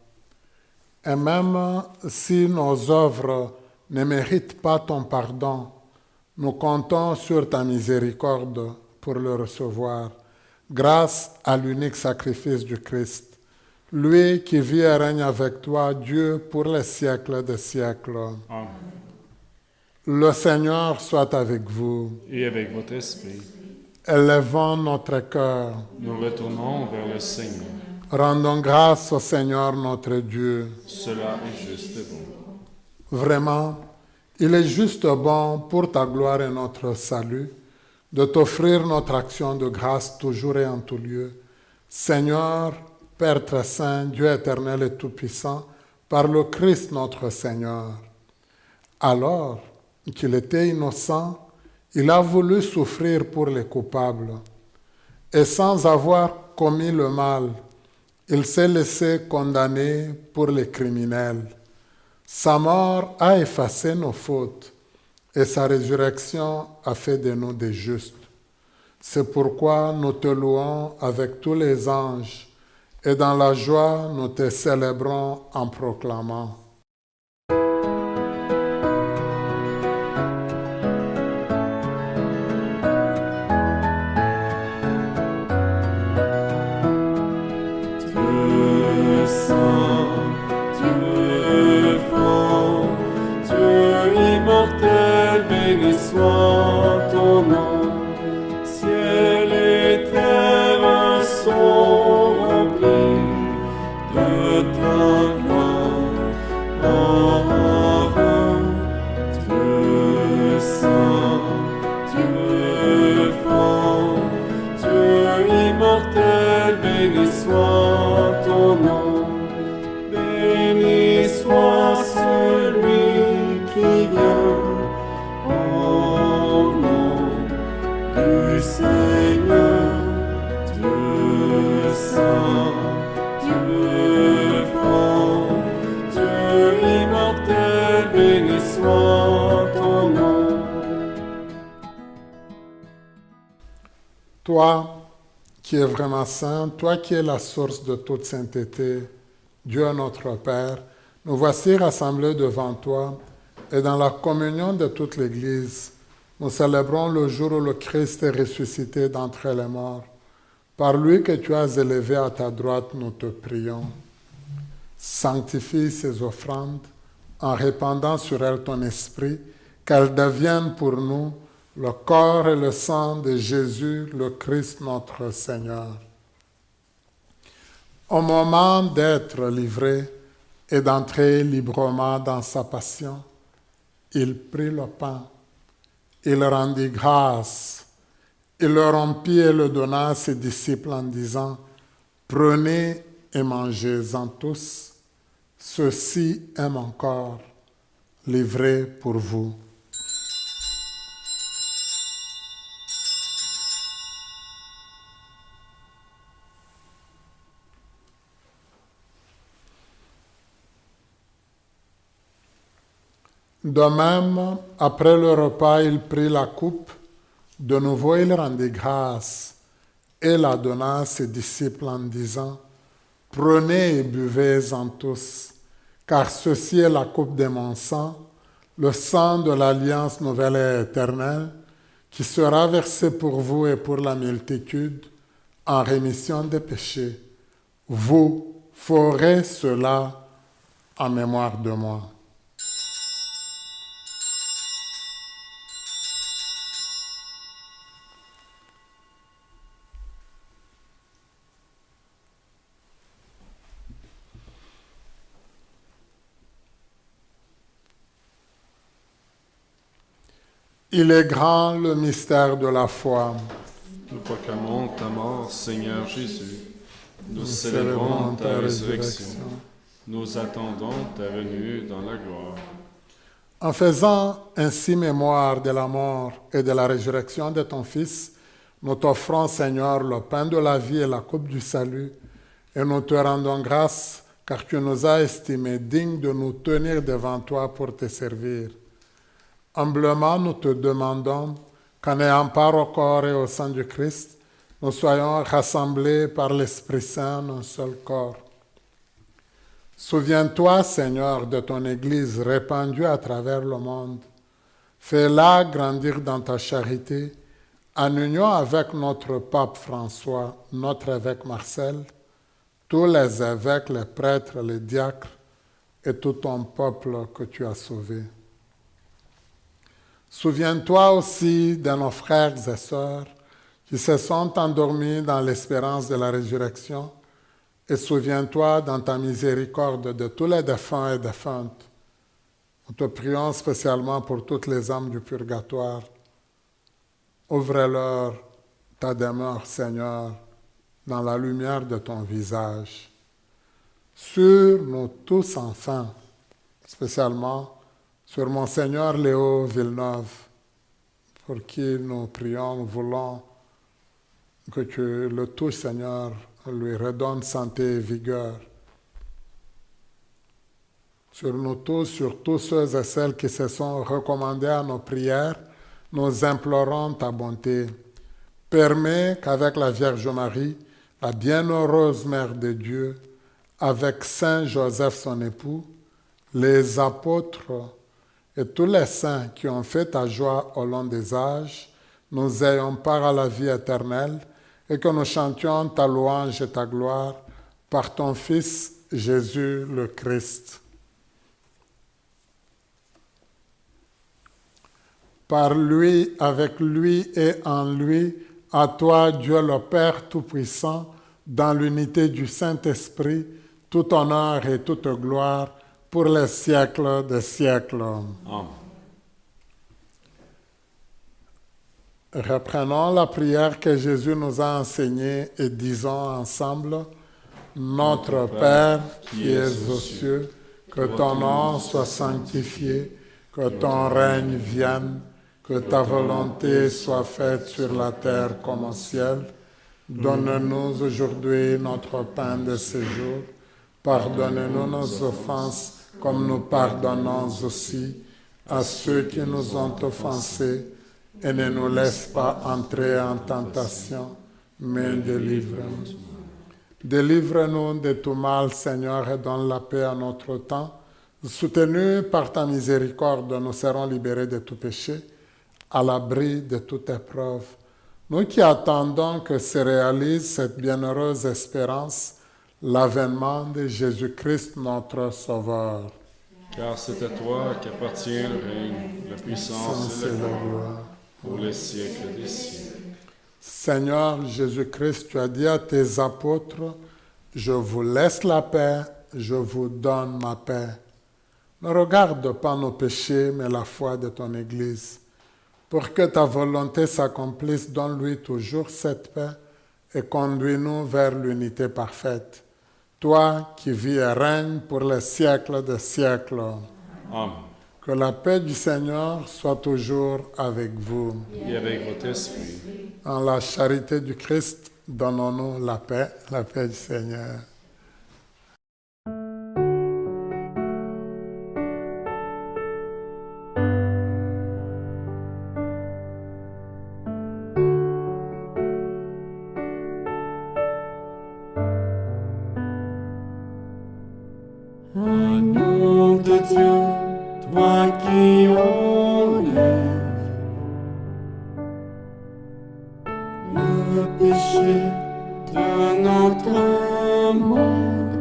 Et même si nos œuvres ne méritent pas ton pardon, nous comptons sur ta miséricorde pour le recevoir, grâce à l'unique sacrifice du Christ, lui qui vit et règne avec toi, Dieu, pour les siècles des siècles. Amen. Le Seigneur soit avec vous. Et avec votre esprit, Élevons notre cœur. nous retournons vers le Seigneur. Rendons grâce au Seigneur notre Dieu. Cela est juste et bon. Vraiment, il est juste bon pour ta gloire et notre salut de t'offrir notre action de grâce toujours et en tout lieu. Seigneur, Père très saint, Dieu éternel et tout-puissant, par le Christ notre Seigneur. Alors qu'il était innocent, il a voulu souffrir pour les coupables. Et sans avoir commis le mal, il s'est laissé condamner pour les criminels. Sa mort a effacé nos fautes et sa résurrection a fait de nous des justes. C'est pourquoi nous te louons avec tous les anges et dans la joie nous te célébrons en proclamant. Dieu saint, Dieu fort, Dieu immortel, béni soit ton nom. Ciel et terre sont remplis Seigneur, Dieu saint, Dieu grand, Dieu immortel, béni soit ton nom. Toi qui es vraiment saint, toi qui es la source de toute sainteté, Dieu notre Père, nous voici rassemblés devant toi et dans la communion de toute l'Église, nous célébrons le jour où le Christ est ressuscité d'entre les morts. Par lui que tu as élevé à ta droite, nous te prions. Sanctifie ces offrandes en répandant sur elles ton esprit, qu'elles deviennent pour nous le corps et le sang de Jésus, le Christ notre Seigneur. Au moment d'être livré et d'entrer librement dans sa passion, il prit le pain, il rendit grâce, il le rompit et le donna à ses disciples en disant, « Prenez et mangez-en tous, ceci est mon corps, livré pour vous. » De même, après le repas, il prit la coupe. De nouveau, il rendit grâce et la donna à ses disciples en disant, « Prenez et buvez-en tous, car ceci est la coupe de mon sang, le sang de l'alliance nouvelle et éternelle, qui sera versé pour vous et pour la multitude en rémission des péchés. Vous ferez cela en mémoire de moi. » Il est grand le mystère de la foi. Nous proclamons ta mort, Seigneur Jésus. Nous célébrons ta résurrection. Nous attendons ta venue dans la gloire. En faisant ainsi mémoire de la mort et de la résurrection de ton Fils, nous t'offrons, Seigneur, le pain de la vie et la coupe du salut, et nous te rendons grâce, car tu nous as estimés dignes de nous tenir devant toi pour te servir. Humblement, nous te demandons qu'en ayant part au corps et au sang du Christ, nous soyons rassemblés par l'Esprit Saint en un seul corps. Souviens-toi, Seigneur, de ton Église répandue à travers le monde. Fais-la grandir dans ta charité, en union avec notre pape François, notre évêque Marcel, tous les évêques, les prêtres, les diacres et tout ton peuple que tu as sauvé. Souviens-toi aussi de nos frères et sœurs qui se sont endormis dans l'espérance de la résurrection, et souviens-toi dans ta miséricorde de tous les défunts et défuntes. Nous te prions spécialement pour toutes les âmes du purgatoire. Ouvre-leur ta demeure, Seigneur, dans la lumière de ton visage. Sur nous tous enfin, spécialement sur Monseigneur Léo Villeneuve, pour qui nous prions, nous voulons que tu le touches, Seigneur, lui redonne santé et vigueur. Sur nous tous, sur tous ceux et celles qui se sont recommandés à nos prières, nous implorons ta bonté. Permets qu'avec la Vierge Marie, la bienheureuse Mère de Dieu, avec Saint Joseph son époux, les apôtres et tous les saints qui ont fait ta joie au long des âges, nous ayons part à la vie éternelle et que nous chantions ta louange et ta gloire par ton Fils Jésus le Christ. Par lui, avec lui et en lui, à toi, Dieu le Père Tout-Puissant, dans l'unité du Saint-Esprit, tout honneur et toute gloire, pour les siècles des siècles. Amen. Reprenons la prière que Jésus nous a enseignée et disons ensemble, « Notre Père qui es aux cieux, que ton nom soit sanctifié, que ton règne vienne, Que ta volonté soit faite sur la terre comme au ciel. Donne-nous aujourd'hui notre pain de ce jour. Pardonne-nous nos offenses comme nous pardonnons aussi à ceux qui nous ont offensés. Et ne nous laisse pas entrer en tentation, mais délivre-nous. Délivre-nous de tout mal, Seigneur, et donne la paix à notre temps. Soutenus par ta miséricorde, nous serons libérés de tout péché, à l'abri de toute épreuve. Nous qui attendons que se réalise cette bienheureuse espérance, l'avènement de Jésus-Christ, notre Sauveur. Car c'est à toi qu'appartient le règne, la puissance et la gloire, pour les siècles des siècles. Seigneur Jésus-Christ, tu as dit à tes apôtres, « Je vous laisse la paix, je vous donne ma paix. » Ne regarde pas nos péchés, mais la foi de ton Église. Pour que ta volonté s'accomplisse, donne-lui toujours cette paix et conduis-nous vers l'unité parfaite. Toi qui vis et règnes pour les siècles des siècles. Amen. Que la paix du Seigneur soit toujours avec vous. Et avec votre esprit. En la charité du Christ, donnons-nous la paix du Seigneur. Agneau de Dieu, toi qui enlèves le péché de notre monde,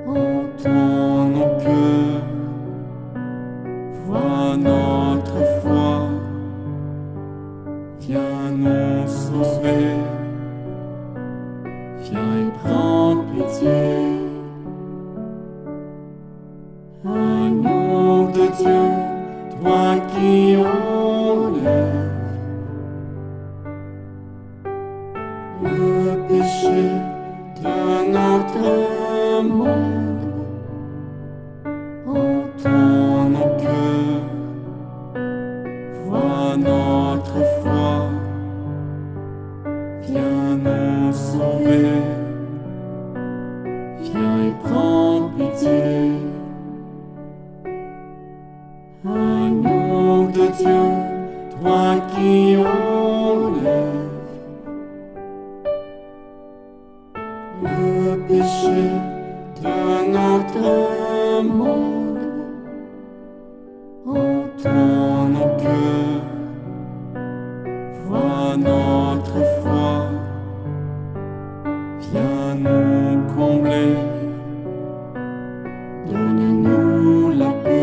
entends nos cœurs, vois notre foi, viens nous sauver, viens et prends pitié. Agneau de Dieu, toi qui enlèves le péché de notre monde, entends nos cœurs, vois notre foi, viens nous sauver, viens et prends pitié. Agneau de Dieu, toi qui enlèves le péché de notre monde, entends nos cœurs, vois notre foi, viens nous combler, donne-nous la paix.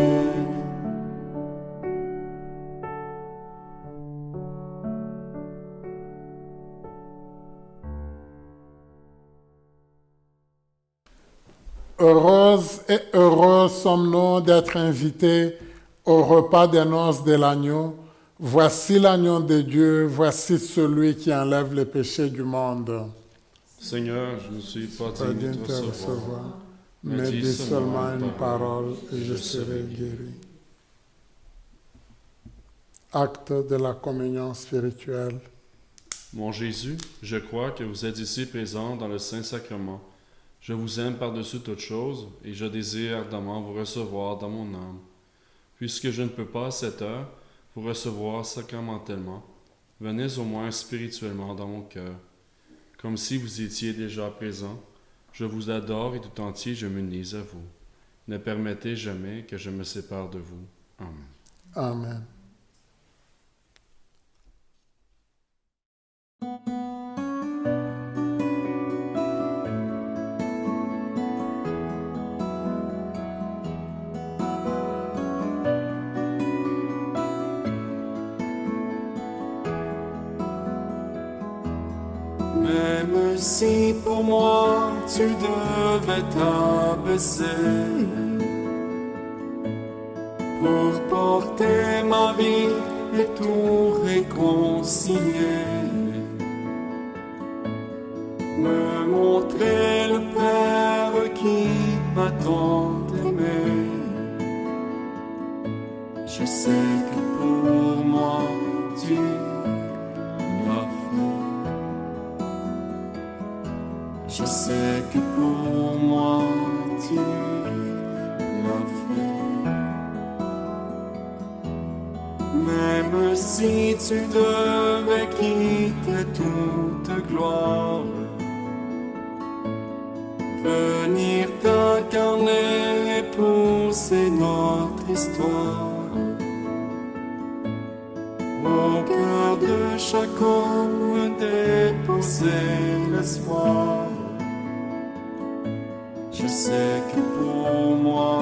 Heureuses et heureux sommes-nous d'être invités au repas des noces de l'agneau. Voici l'agneau de Dieu, voici celui qui enlève les péchés du monde. Seigneur, je ne suis pas Pas digne de digne te de te recevoir, recevoir, mais dis seulement une parole et je serai guéri. Acte de la communion spirituelle. Mon Jésus, je crois que vous êtes ici présent dans le Saint-Sacrement. Je vous aime par-dessus toute chose et je désire ardemment vous recevoir dans mon âme. Puisque je ne peux pas à cette heure vous recevoir sacramentellement, venez au moins spirituellement dans mon cœur. Comme si vous étiez déjà présent, je vous adore et tout entier je m'unis à vous. Ne permettez jamais que je me sépare de vous. Amen. Amen. Même si pour moi tu devais t'abaisser pour porter ma vie et tout réconcilier, me montrer le Père qui m'a tant aimé. Je sais sais que pour moi tu l'as fait. Je sais que pour moi tu l'as fait. Même si tu devais quitter toute gloire, venir t'incarner et pousser notre histoire au cœur de chaque homme, déposer l'espoir. Je sais que pour moi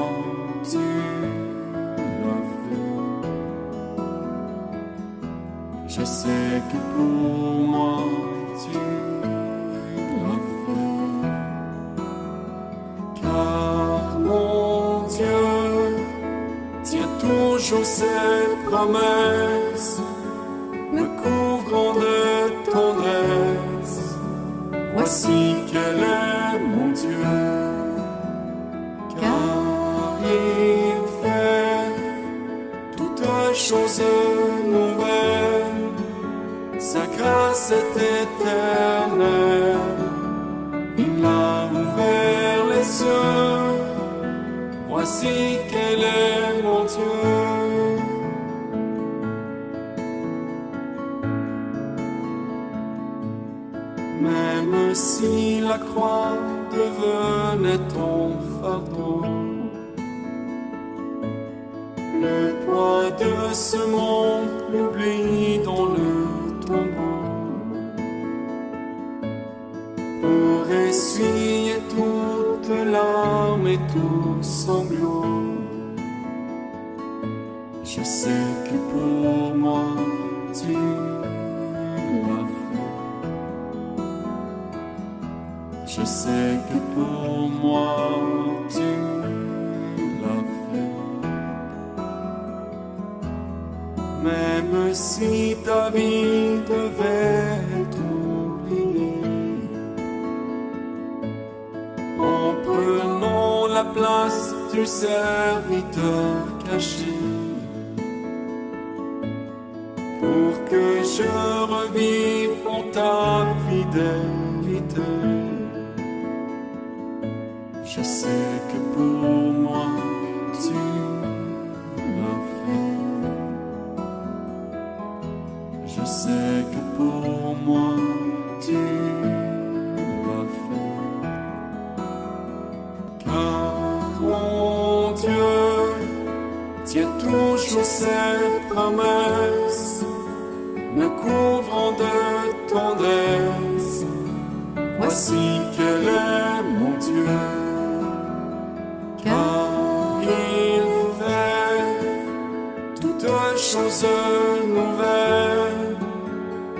tu l'as fait. Je sais que pour moi tu l'as fait. Car mon Dieu tient toujours ses promesses, me couvrant de tendresse. Voici quel est mon Dieu. Car il fait toutes choses nouvelles, sa grâce est éternelle. Il a ouvert les yeux, voici quel est mon Dieu. Même si la croix devenait ton fardeau, le poids de ce monde, l'oubli dans le tombeau, pour essuyer toute larme et tout sanglot. Je sais que pour moi tu l'as fait. Je sais que pour moi tu l'as fait. Même si ta vie devait être oubliée, en prenant la place du serviteur caché, pour que je revive en ta fidélité. Je sais que pour moi tu l'as fait. Je sais que pour moi tu l'as fait. Car mon Dieu tient toujours ses promesses, me couvrant de tendresse. Voici quel est mon Dieu. Car il fait toutes choses nouvelles,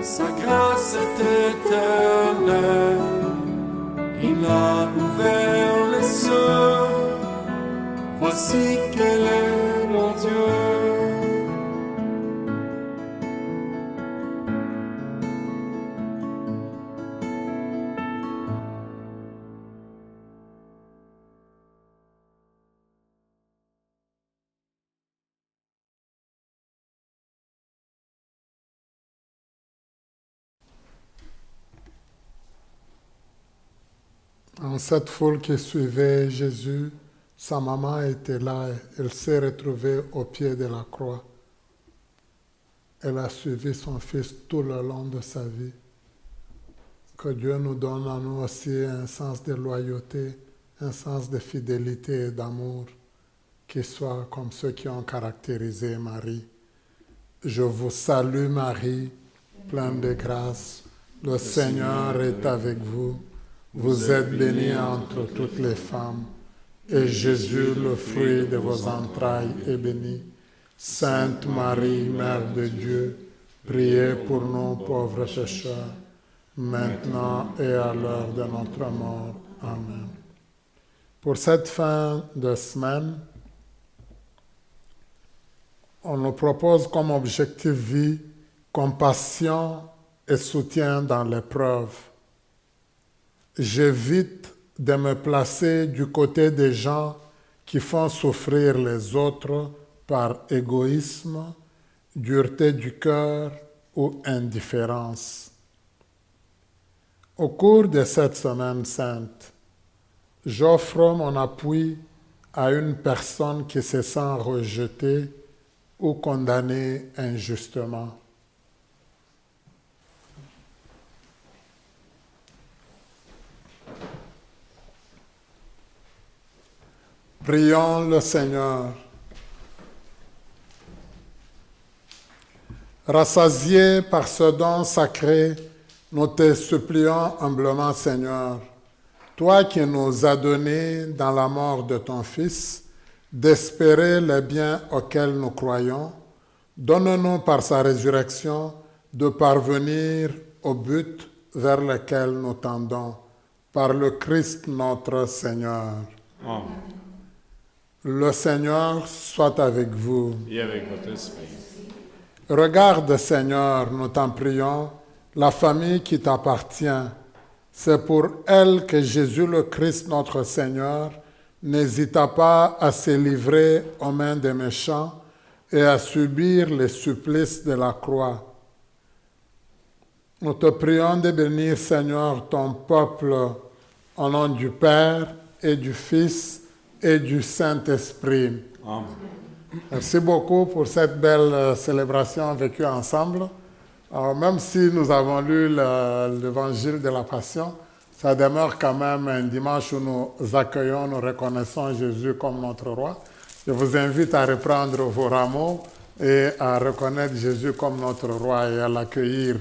sa grâce est éternelle. Il a ouvert les yeux, voici quel est mon Dieu. En cette foule qui suivait Jésus, sa maman était là, elle s'est retrouvée au pied de la croix. Elle a suivi son fils tout le long de sa vie. Que Dieu nous donne à nous aussi un sens de loyauté, un sens de fidélité et d'amour, qui soit comme ceux qui ont caractérisé Marie. Je vous salue Marie, pleine de grâce, le Seigneur est avec vous. Vous êtes bénie entre toutes les femmes, et Jésus, le fruit de vos entrailles, est béni. Sainte Marie, Mère de Dieu, priez pour nous pauvres pécheurs, maintenant et à l'heure de notre mort. Amen. Pour cette fin de semaine, on nous propose comme objectif vie, compassion et soutien dans l'épreuve. J'évite de me placer du côté des gens qui font souffrir les autres par égoïsme, dureté du cœur ou indifférence. Au cours de cette semaine sainte, j'offre mon appui à une personne qui se sent rejetée ou condamnée injustement. Prions le Seigneur. Rassasiés par ce don sacré, nous te supplions humblement, Seigneur, toi qui nous as donné dans la mort de ton Fils d'espérer les biens auxquels nous croyons, donne-nous par sa résurrection de parvenir au but vers lequel nous tendons, par le Christ notre Seigneur. Amen. Le Seigneur soit avec vous. Et avec votre esprit. Regarde, Seigneur, nous t'en prions, la famille qui t'appartient. C'est pour elle que Jésus le Christ, notre Seigneur, n'hésita pas à se livrer aux mains des méchants et à subir les supplices de la croix. Nous te prions de bénir, Seigneur, ton peuple, au nom du Père et du Fils et du Saint-Esprit. Amen. Merci beaucoup pour cette belle célébration vécue ensemble. Alors, même si nous avons lu l'évangile de la Passion, ça demeure quand même un dimanche où nous accueillons, nous reconnaissons Jésus comme notre roi. Je vous invite à reprendre vos rameaux et à reconnaître Jésus comme notre roi et à l'accueillir.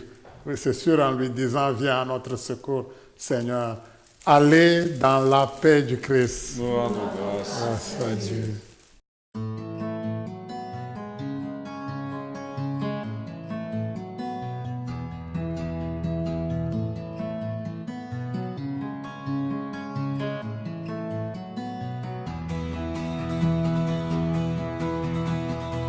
Oui, c'est sûr, en lui disant, viens à notre secours, Seigneur. Allez dans la paix du Christ. Nous rendons grâce Grâce à Dieu.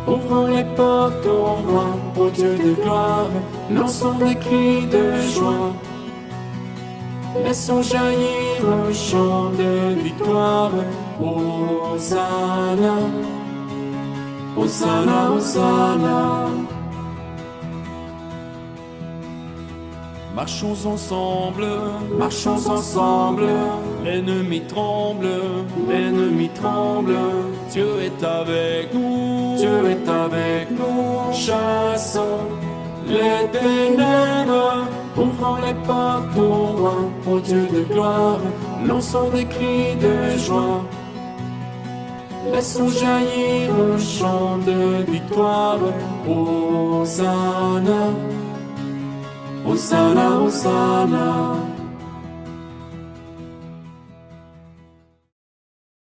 Ouvrons les portes au roi, au Dieu de gloire, lançons des cris de joie. Laissons jaillir un chant de victoire. Hosanna, Hosanna, Hosanna. Marchons ensemble, l'ennemi tremble, Dieu est avec nous, chassons les ténèbres, ouvrons les portes au roi, au Dieu de gloire, lançons des cris de joie. Laissons jaillir un chant de victoire. Hosanna, Hosanna, Hosanna.